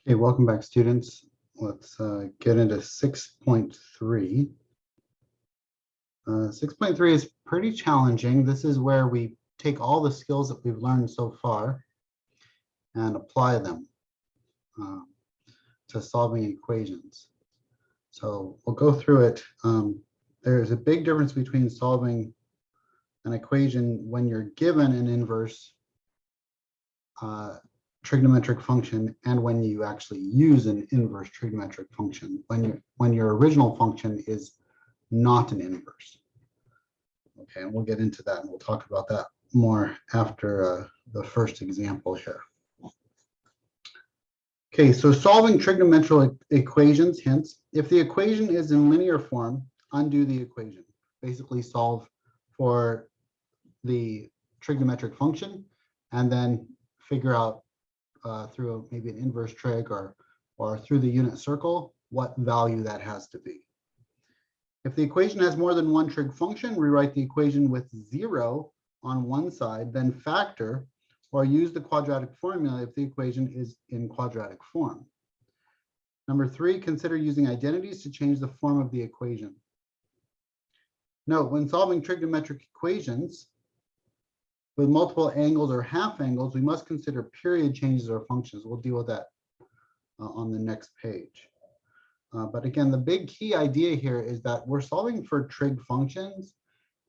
Okay, welcome back, students. Let's get into 6.3. 6.3 is pretty challenging. This is where we take all the skills that we've learned so far and apply them to solving equations. So we'll go through it. There's a big difference between solving an equation when you're given an inverse trigonometric function and when you actually use an inverse trigonometric function, when your original function is not an inverse. Okay, and we'll get into that and we'll talk about that more after the first example here. Okay, so solving trigonometric equations, hints. If the equation is in linear form, undo the equation. Basically solve for the trigonometric function and then figure out through maybe an inverse trig or through the unit circle what value that has to be. If the equation has more than one trig function, rewrite the equation with 0 on one side, then factor or use the quadratic formula if the equation is in quadratic form. Number 3, consider using identities to change the form of the equation. Note, when solving trigonometric equations with multiple angles or half angles, we must consider period changes or functions. We'll deal with that on the next page. But again, the big key idea here is that we're solving for trig functions,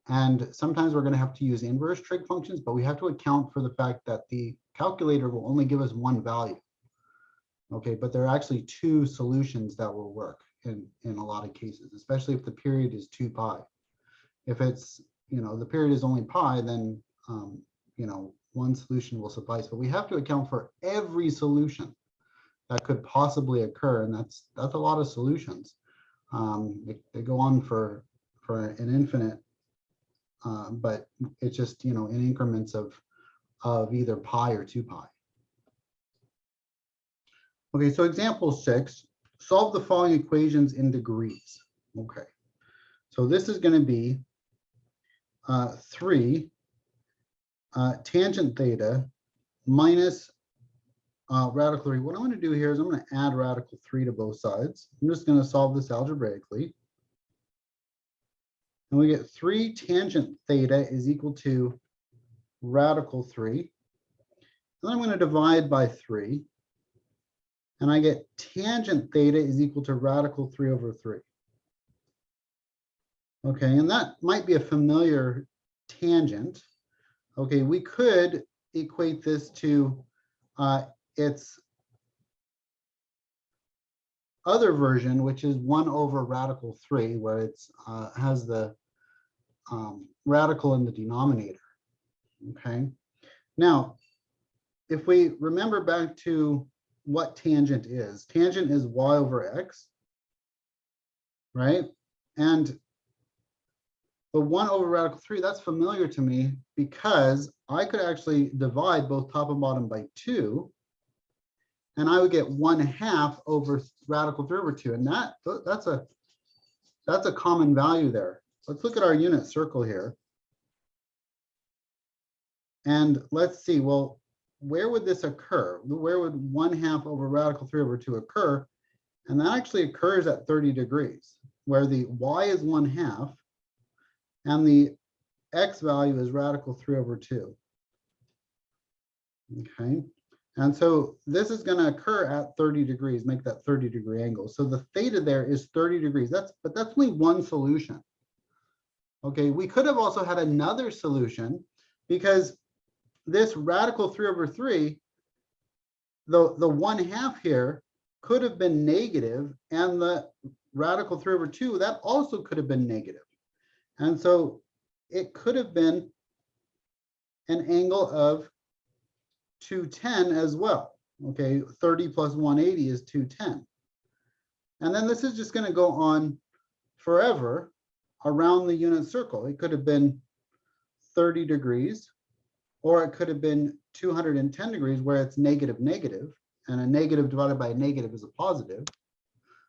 and sometimes we're going to have to use inverse trig functions, but we have to account for the fact that the calculator will only give us one value. Okay, but there are actually two solutions that will work in a lot of cases, especially if the period is 2 pi. If it's, the period is only pi, then one solution will suffice, but we have to account for every solution that could possibly occur, and that's a lot of solutions. They go on for an infinite, but it's just in increments of either pi or 2 pi. Okay, so example 6, solve the following equations in degrees. Okay, so this is going to be 3 tangent theta minus radical 3. What I'm going to do here is I'm going to add radical 3 to both sides. I'm just going to solve this algebraically. And we get 3 tangent theta is equal to radical 3. Then I'm going to divide by 3. And I get tangent theta is equal to radical 3 over 3. Okay, and that might be a familiar tangent. Okay, we could equate this to its other version, which is 1 over radical 3, where it's has the radical in the denominator. Okay, now if we remember back to what tangent is y over x, right? And the 1 over radical 3, that's familiar to me because I could actually divide both top and bottom by 2, and I would get 1/2 over radical 3 over 2, and that's a common value there. Let's look at our unit circle here, and let's see. Well, where would this occur? Where would 1/2 over radical 3 over 2 occur? And that actually occurs at 30 degrees, where the y is 1/2. And the x value is radical 3 over 2. Okay, and so this is going to occur at 30 degrees, make that 30-degree angle. So the theta there is 30 degrees. But that's only one solution. Okay, we could have also had another solution because this radical 3 over 3, the 1/2 here could have been negative, and the radical 3 over 2, that also could have been negative. And so it could have been an angle of 210 as well. Okay, 30 plus 180 is 210. And then this is just going to go on forever around the unit circle. It could have been 30 degrees, or it could have been 210 degrees where it's negative, and a negative divided by a negative is a positive.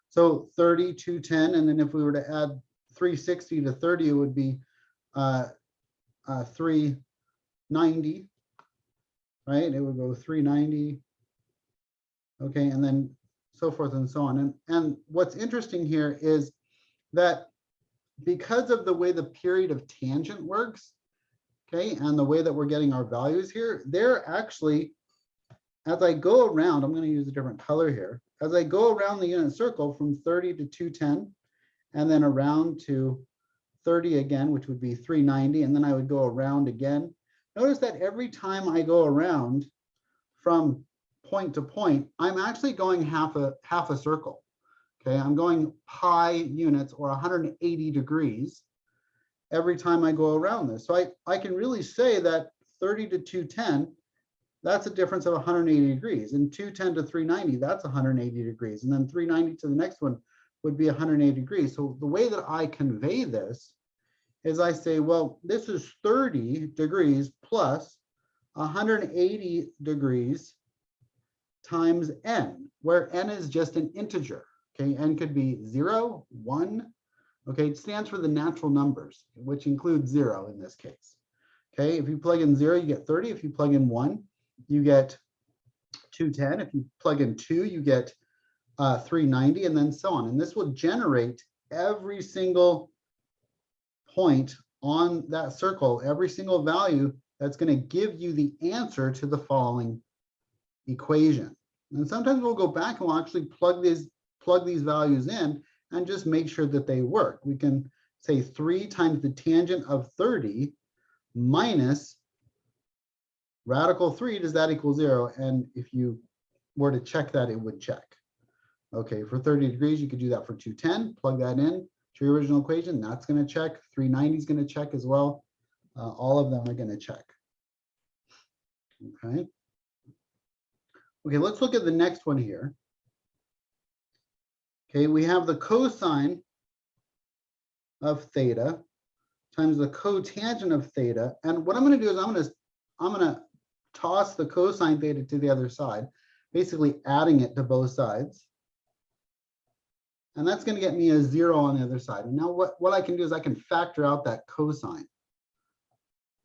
So 30, 210, and then if we were to add 360 to 30, it would be 390, right? It would go 390. Okay, and then so forth and so on. And what's interesting here is that because of the way the period of tangent works, okay, and the way that we're getting our values here, they're actually, as I go around, I'm going to use a different color here. As I go around the unit circle from 30 to 210, and then around to 30 again, which would be 390, and then I would go around again. Notice that every time I go around from point to point, I'm actually going half a circle. Okay, I'm going pi units or 180 degrees every time I go around this. So I can really say that 30 to 210, that's a difference of 180 degrees. And 210 to 390, that's 180 degrees. And then 390 to the next one would be 180 degrees. So the way that I convey this is I say, well, this is 30 degrees plus 180 degrees times n, where n is just an integer. Okay, n could be 0, 1. Okay, it stands for the natural numbers, which includes 0 in this case. Okay, if you plug in 0, you get 30. If you plug in 1, you get 210. If you plug in 2, you get 390, and then so on. And this will generate every single point on that circle, every single value that's going to give you the answer to the following equation. And sometimes we'll go back and we'll actually plug these values in and just make sure that they work. We can say 3 times the tangent of 30 minus radical 3, does that equal 0? And if you were to check that, it would check. Okay, for 30 degrees, you could do that for 210, plug that in to your original equation, that's going to check. 390 is going to check as well. All of them are going to check. Okay. Okay, let's look at the next one here. Okay, we have the cosine of theta times the cotangent of theta. And what I'm going to do is I'm going to toss the cosine theta to the other side, basically adding it to both sides. And that's going to get me a 0 on the other side. And now what I can do is I can factor out that cosine.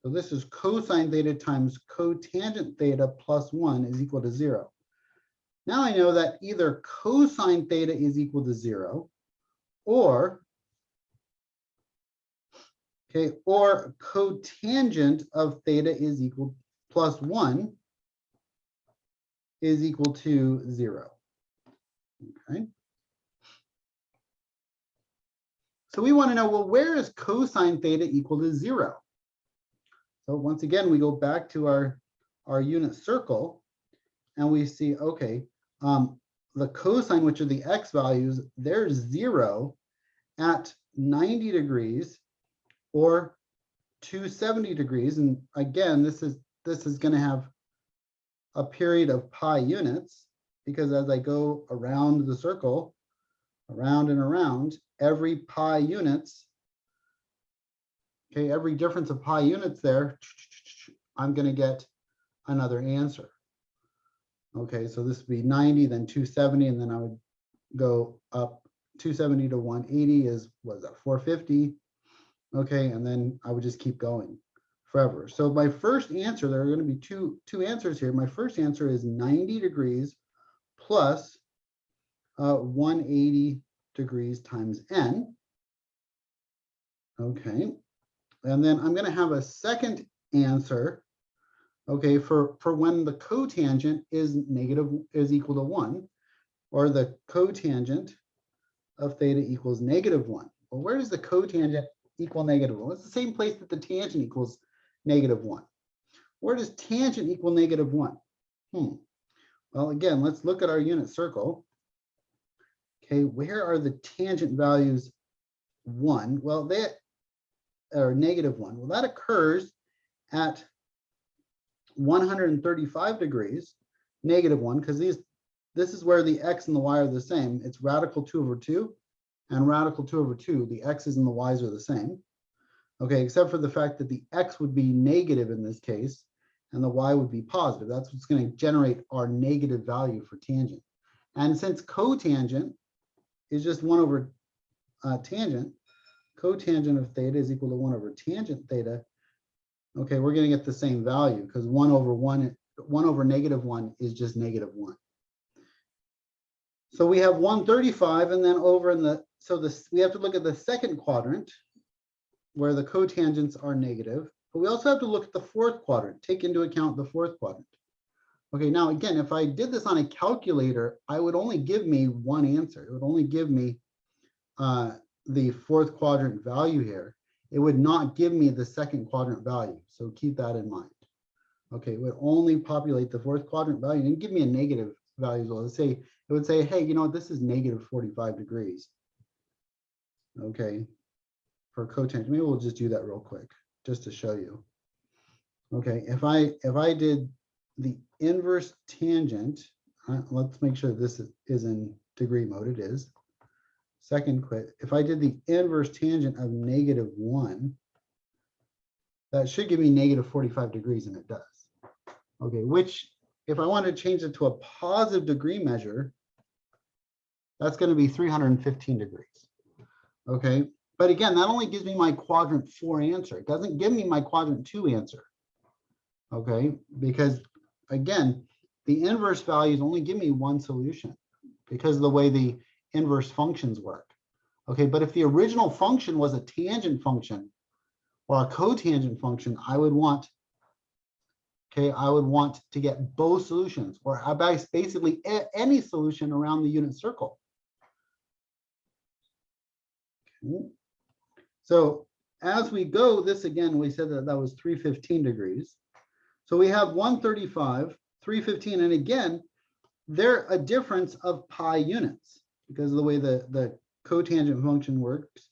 So this is cosine theta times cotangent theta plus 1 is equal to 0. Now I know that either cosine theta is equal to 0 or cotangent of theta is equal plus 1 is equal to 0. Okay. So we want to know, well, where is cosine theta equal to 0? So once again, we go back to our unit circle and we see, okay, the cosine, which are the x values, they're 0 at 90 degrees or 270 degrees. And again, this is going to have a period of pi units, because as I go around the circle, around and around, every pi units, okay, every difference of pi units there, I'm going to get another answer. Okay, so this would be 90, then 270, and then I would go up 270 to 180 is, what is that, 450? Okay, and then I would just keep going forever. So my first answer, there are going to be two answers here. My first answer is 90 degrees plus 180 degrees times n. Okay, and then I'm going to have a second answer, okay, for when the cotangent is equal to 1, or the cotangent of theta equals -1. Well, where does the cotangent equal -1? It's the same place that the tangent equals -1. Where does tangent equal -1? Well, again, let's look at our unit circle. Okay, where are the tangent values 1? Well, they are -1. Well, that occurs at 135 degrees, -1, because this is where the x and the y are the same. It's radical 2/2 and radical 2/2. The x's and the y's are the same. Okay, except for the fact that the x would be negative in this case, and the y would be positive. That's what's going to generate our negative value for tangent. And since cotangent is just 1 over tangent, cotangent of theta is equal to 1 over tangent theta. Okay, we're going to get the same value, because 1 over -1 is just -1. So we have 135, and then over in the, so this, we have to look at the second quadrant where the cotangents are negative, but we also have to look at the fourth quadrant, take into account the fourth quadrant. Okay, now again, if I did this on a calculator, I would only give me one answer. It would only give me the fourth quadrant value here. It would not give me the second quadrant value. So keep that in mind. Okay, it would only populate the fourth quadrant value and give me a negative value as well. It would say, hey, you know what, this is negative 45 degrees. Okay, for cotangent, maybe we'll just do that real quick, just to show you. Okay, if I did the inverse tangent, let's make sure this is in degree mode, it is. Second quit, if I did the inverse tangent of -1, that should give me negative 45 degrees, and it does. Okay, which if I want to change it to a positive degree measure, that's going to be 315 degrees. Okay, but again, that only gives me my quadrant 4 answer. It doesn't give me my quadrant 2 answer. Okay, because again, the inverse values only give me one solution because of the way the inverse functions work. Okay, but if the original function was a tangent function or a cotangent function, I would want to get both solutions, or basically any solution around the unit circle. Okay. So as we go, this again, we said that was 315 degrees. So we have 135, 315, and again, they're a difference of pi units because of the way the cotangent function works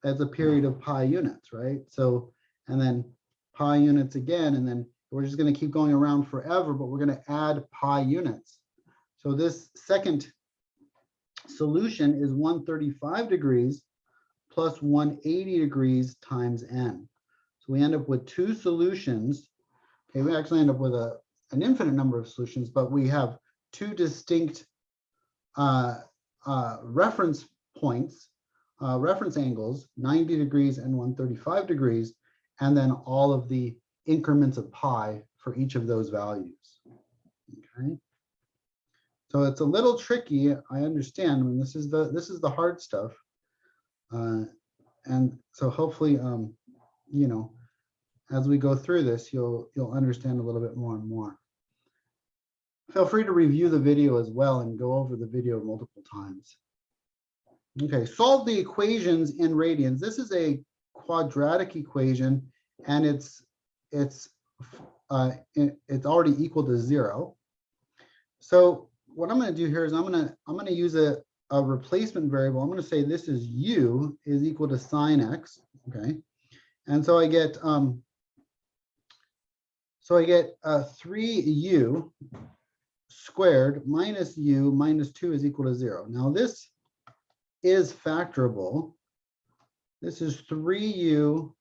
as a period of pi units, right? So, and then pi units again, and then we're just going to keep going around forever, but we're going to add pi units. So this second solution is 135 degrees plus 180 degrees times n. So we end up with two solutions. Okay, we actually end up with an infinite number of solutions, but we have two distinct reference points, reference angles, 90 degrees and 135 degrees, and then all of the increments of pi for each of those values. Okay, so it's a little tricky, I understand. I mean, this is the hard stuff, and so hopefully, you know, as we go through this, you'll understand a little bit more and more. Feel free to review the video as well and go over the video multiple times. Okay, solve the equations in radians. This is a quadratic equation, and it's already equal to 0. So what I'm going to do here is I'm going to use a replacement variable. I'm going to say this is u is equal to sine x. Okay, and so I get 3u squared minus u minus 2 is equal to 0. Now this is factorable. This is 3u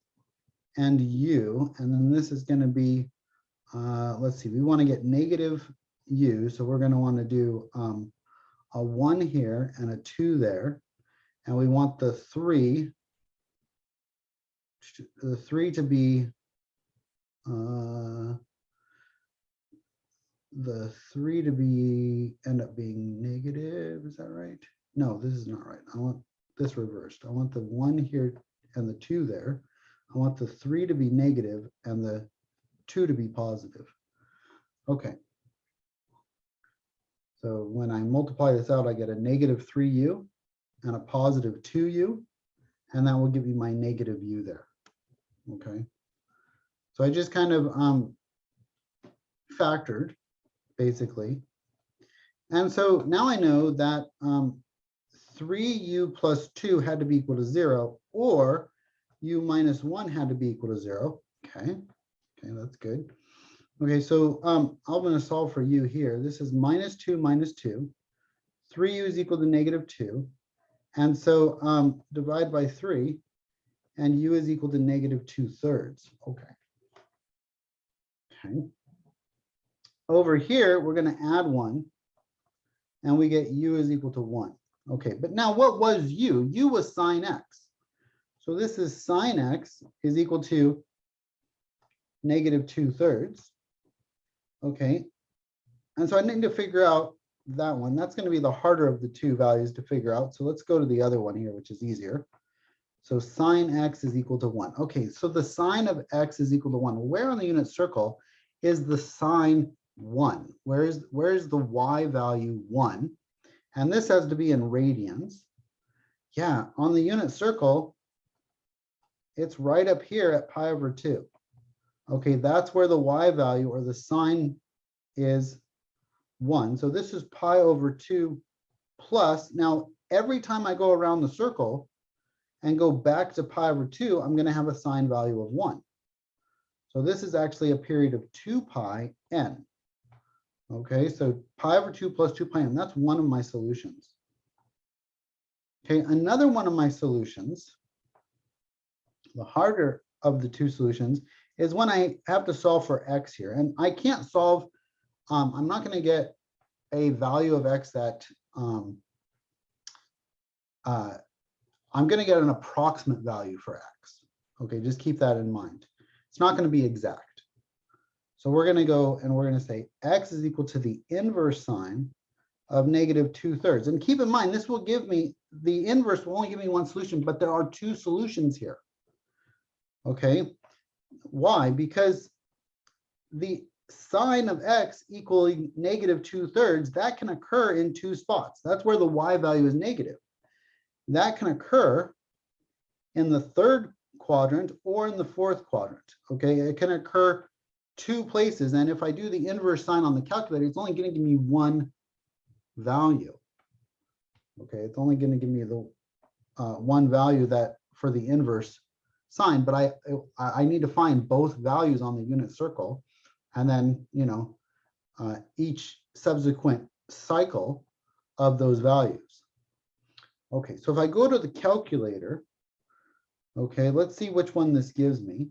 and u, and then this is going to be, let's see, we want to get negative u, so we're going to want to do a 1 here and a 2 there, and we want the 3 to be end up being negative. Is that right? No, this is not right. I want this reversed. I want the 1 here and the 2 there. I want the 3 to be negative and the 2 to be positive. Okay. So when I multiply this out, I get a negative 3u and a positive 2u, and that will give me my negative u there. Okay. So I just kind of factored, basically. And so now I know that 3u plus 2 had to be equal to 0, or u minus 1 had to be equal to 0. Okay, that's good. Okay, so I'm going to solve for u here. This is minus 2 minus 2. 3u is equal to negative 2. And so divide by 3, and u is equal to negative 2/3. Okay. Over here, we're going to add 1, and we get u is equal to 1. Okay, but now what was u? U was sine x. So this is sine x is equal to negative 2/3. Okay, and so I need to figure out that one. That's going to be the harder of the two values to figure out. So let's go to the other one here, which is easier. So sine x is equal to 1. Okay, so the sine of x is equal to 1. Where on the unit circle is the sine 1? Where is the y value 1? And this has to be in radians. Yeah, on the unit circle, it's right up here at pi over 2. Okay, that's where the y value or the sine is 1. So this is pi over 2 plus. Now, every time I go around the circle and go back to pi over 2, I'm going to have a sine value of 1. So this is actually a period of 2 pi n. Okay, so pi over 2 plus 2 pi n. That's one of my solutions. Okay, another one of my solutions, the harder of the two solutions, is when I have to solve for x here. And I can't solve, I'm not going to get a value of x that, I'm going to get an approximate value for x. Okay, just keep that in mind. It's not going to be exact. So we're going to go and we're going to say x is equal to the inverse sine of negative 2/3. And keep in mind, this will give me, the inverse will only give me one solution, but there are two solutions here. Okay, why? Because the sine of x equaling negative 2/3, that can occur in two spots. That's where the y value is negative. That can occur in the third quadrant or in the fourth quadrant. Okay, it can occur two places. And if I do the inverse sign on the calculator, it's only going to give me one value. Okay, it's only going to give me the one value that for the inverse sign, but I need to find both values on the unit circle, and then, you know, each subsequent cycle of those values. Okay, so if I go to the calculator, okay, let's see which one this gives me.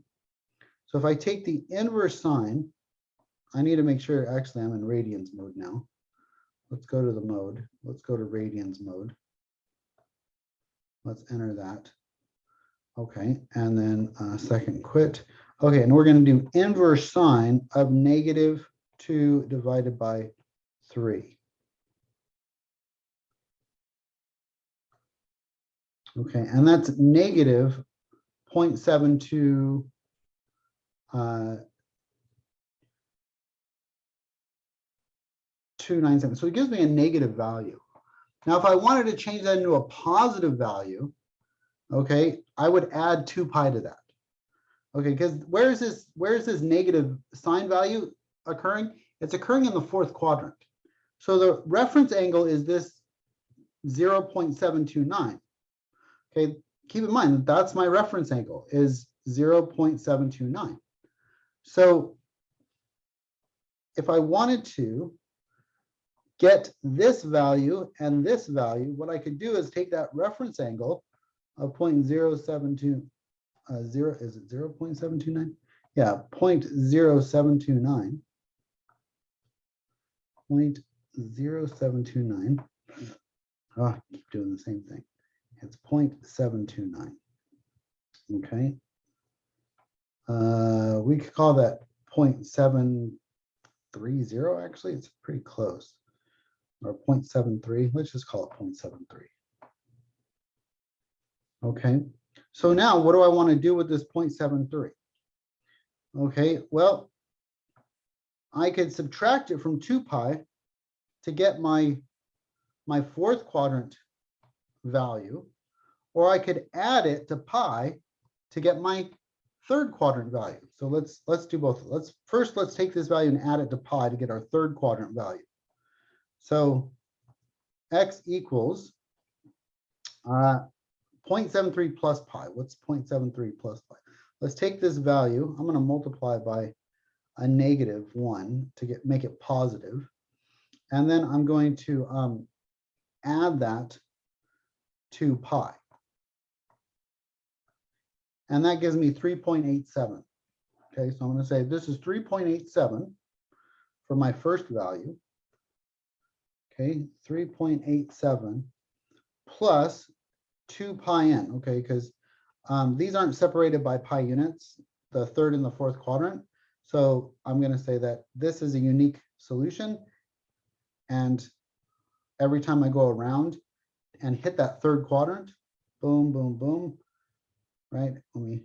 So if I take the inverse sine, I need to make sure, actually I'm in radians mode now. Let's go to the mode. Let's go to radians mode. Let's enter that. Okay, and then second quit. Okay, and we're going to do inverse sine of negative 2 divided by 3. Okay, and that's negative 0.72 297. So it gives me a negative value. Now, if I wanted to change that into a positive value, okay, I would add 2 pi to that. Okay, because where is this negative sine value occurring? It's occurring in the fourth quadrant. So the reference angle is this 0.729. Okay, keep in mind that that's my reference angle, is 0.729. So if I wanted to get this value and this value, what I could do is take that reference angle of 0.072, is it 0.729? Yeah, 0.0729. 0.0729. Oh, I keep doing the same thing. It's 0.729. Okay. We could call that 0.730, actually. It's pretty close. Or 0.73. Let's just call it 0.73. Okay. So now what do I want to do with this 0.73? Okay, well, I could subtract it from 2 pi to get my fourth quadrant value, or I could add it to pi to get my third quadrant value. So let's do both. Let's take this value and add it to pi to get our third quadrant value. So x equals 0.73 plus pi. What's 0.73 plus pi? Let's take this value. I'm going to multiply by a negative 1 to make it positive. And then I'm going to add that to pi. And that gives me 3.87. Okay, so I'm going to say this is 3.87 for my first value. Okay, 3.87 plus 2 pi n. Okay, because these aren't separated by pi units, the third and the fourth quadrant. So I'm going to say that this is a unique solution, and every time I go around and hit that third quadrant, boom, boom, boom, right? Let me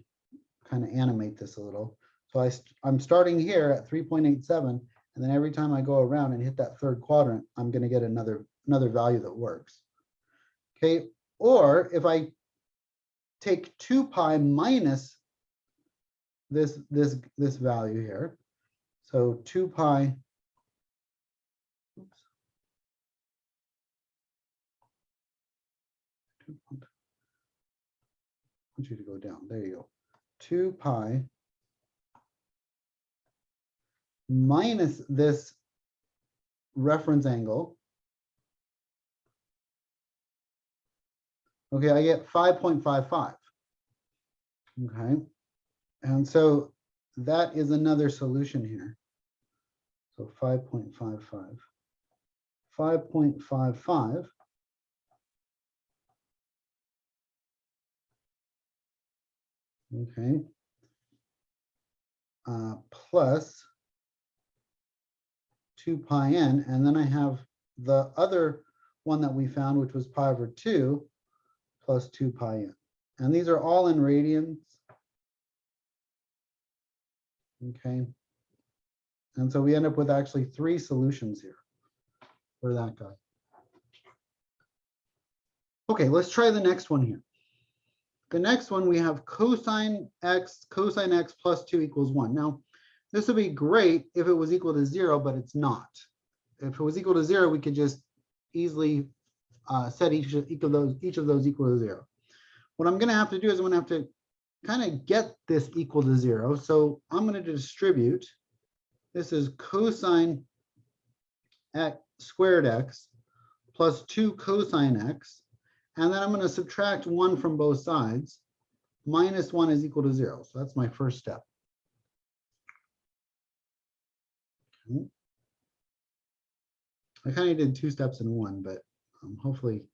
kind of animate this a little. So I'm starting here at 3.87, and then every time I go around and hit that third quadrant, I'm going to get another value that works. Okay, or if I take 2 pi minus this value here, so 2 pi, oops, I want you to go down. There you go. 2 pi minus this reference angle. Okay, I get 5.55. Okay, and so that is another solution here. So 5.55. 5.55 okay, plus 2 pi n, and then I have the other one that we found, which was pi over 2 plus 2 pi n. And these are all in radians. Okay. And so we end up with actually 3 solutions here for that guy. Okay, let's try the next one here. The next one, we have cosine x plus 2 equals 1. Now, this would be great if it was equal to 0, but it's not. If it was equal to 0, we could just easily set each of those equal to 0. What I'm going to have to do is I'm going to have to kind of get this equal to 0. So I'm going to distribute. This is cosine x squared x plus 2 cosine x. And then I'm going to subtract 1 from both sides. Minus 1 is equal to 0. So that's my first step. Okay. I kind of did 2 steps in one, but hopefully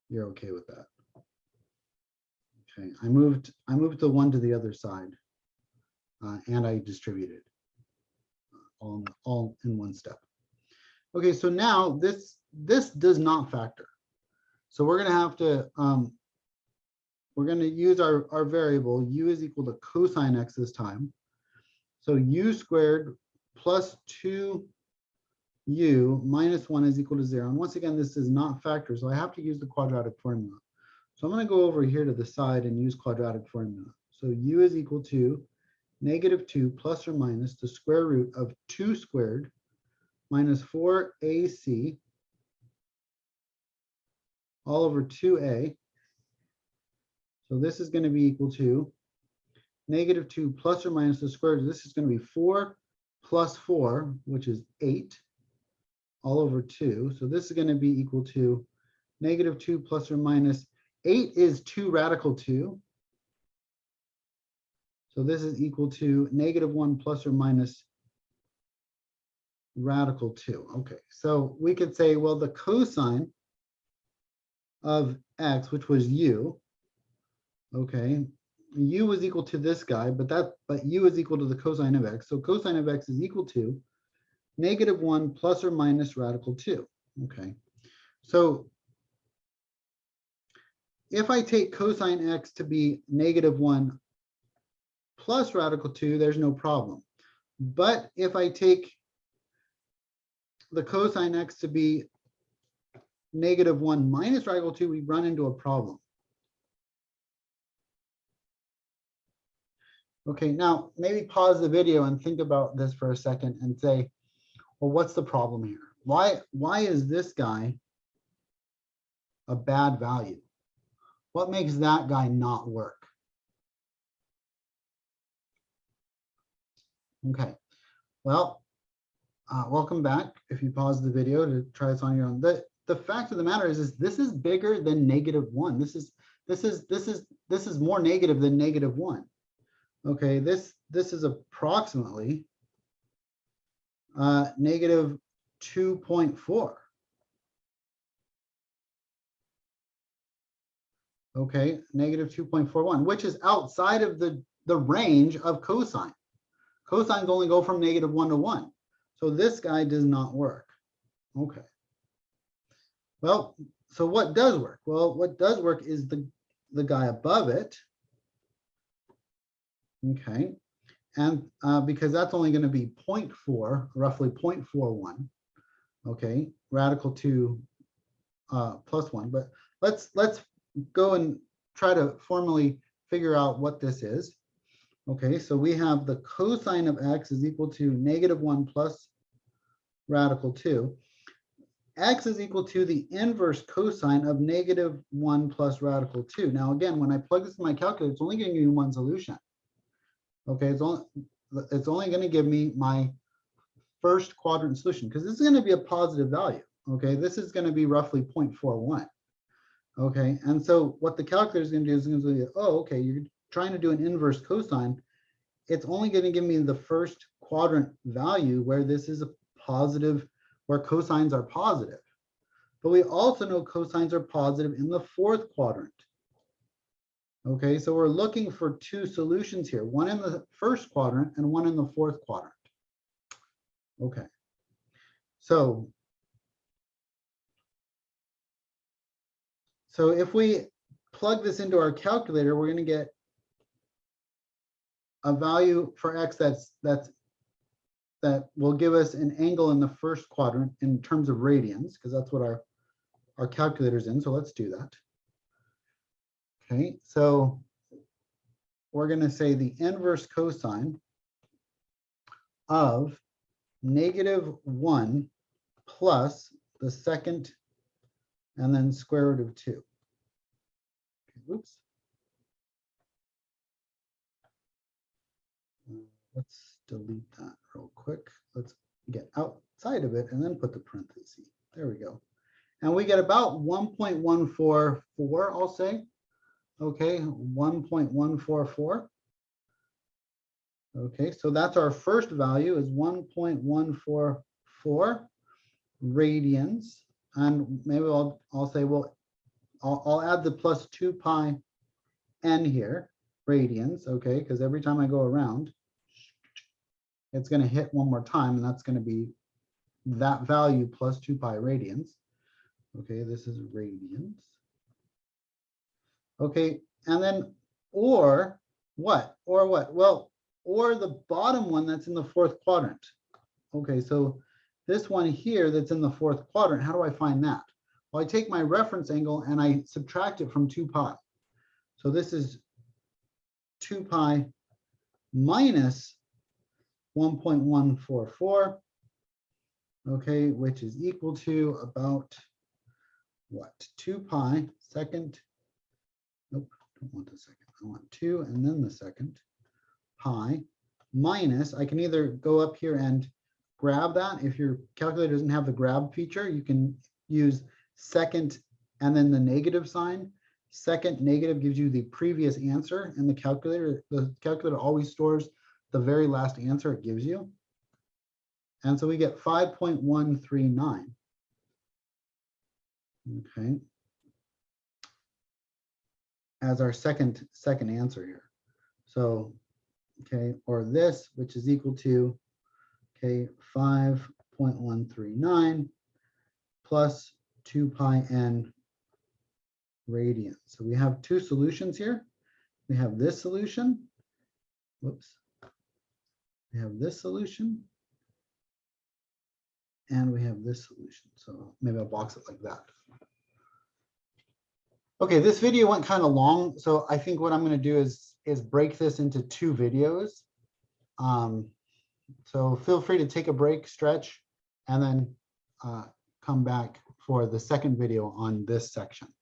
you're okay with that. Okay, I moved the 1 to the other side, and I distributed all in one step. Okay, so now this does not factor. So we're going to have to we're going to use our variable u is equal to cosine x this time. So u squared plus 2u minus 1 is equal to 0. And once again, this does not factor, so I have to use the quadratic formula. So I'm going to go over here to the side and use quadratic formula. So u is equal to -2 plus or minus the square root of 2 squared minus 4ac all over 2a. So this is going to be equal to -2 plus or minus the square root. This is going to be 4 plus 4, which is 8, all over 2. So this is going to be equal to -2 plus or minus 8 is 2 radical 2. So this is equal to -1 plus or minus radical 2. Okay, so we could say, well, the cosine of x, which was u, okay, u was equal to this guy, but u is equal to the cosine of x. So cosine of x is equal to -1 plus or minus radical 2. Okay, so if I take cosine x to be -1 plus radical 2, there's no problem. But if I take the cosine x to be -1 minus radical 2, we run into a problem. Okay, now maybe pause the video and think about this for a second and say, well, what's the problem here? Why is this guy a bad value? What makes that guy not work? Okay, well, welcome back. If you pause the video to try this on your own, the fact of the matter is this is bigger than -1. This is more negative than -1. Okay, this is approximately -2.4. Okay, -2.41, which is outside of the range of cosine. Cosines only go from -1 to 1. So this guy does not work. Okay. Well, so what does work? Well, what does work is the guy above it. Okay, and because that's only going to be 0.4, roughly 0.41. Okay, radical 2 plus 1. But let's go and try to formally figure out what this is. Okay, so we have the cosine of x is equal to -1 plus radical 2. X is equal to the inverse cosine of -1 plus radical 2. Now, again, when I plug this in my calculator, it's only going to give me one solution. Okay, it's only going to give me my first quadrant solution because this is going to be a positive value. Okay, this is going to be roughly 0.41. Okay, and so what the calculator is going to do is going to say, oh, okay, you're trying to do an inverse cosine. It's only going to give me the first quadrant value where this is a positive, where cosines are positive. But we also know cosines are positive in the fourth quadrant. Okay, so we're looking for two solutions here, one in the first quadrant and one in the fourth quadrant. Okay, so if we plug this into our calculator, we're going to get a value for x that will give us an angle in the first quadrant in terms of radians, because that's what our calculator's in. So let's do that. Okay, so we're going to say the inverse cosine of -1 plus the second and then square root of 2. Okay, oops. Let's delete that real quick. Let's get outside of it and then put the parentheses. There we go. And we get about 1.144, I'll say. Okay, 1.144. Okay, so that's our first value is 1.144 radians. And maybe I'll say, well, I'll add the plus 2 pi n here, radians, okay, because every time I go around, it's going to hit one more time, and that's going to be that value plus 2 pi radians. Okay, this is radians. Okay, and then or what? Or what? Well, or the bottom one that's in the fourth quadrant. Okay, so this one here that's in the fourth quadrant, how do I find that? Well, I take my reference angle and I subtract it from 2 pi. So this is 2 pi minus 1.144, okay, which is equal to about what? 2 pi second, nope, don't want the second, I want 2 and then the second pi minus, I can either go up here and grab that. If your calculator doesn't have the grab feature, you can use second and then the negative sign. Second negative gives you the previous answer in the calculator. The calculator always stores the very last answer it gives you. And so we get 5.139. Okay. As our second answer here. So, okay, or this, which is equal to, okay, 5.139 plus 2 pi n radians. So we have two solutions here. We have this solution. Whoops. We have this solution. And we have this solution. So maybe I'll box it like that. Okay, this video went kind of long. So I think what I'm going to do is break this into two videos. So feel free to take a break, stretch, and then come back for the second video on this section.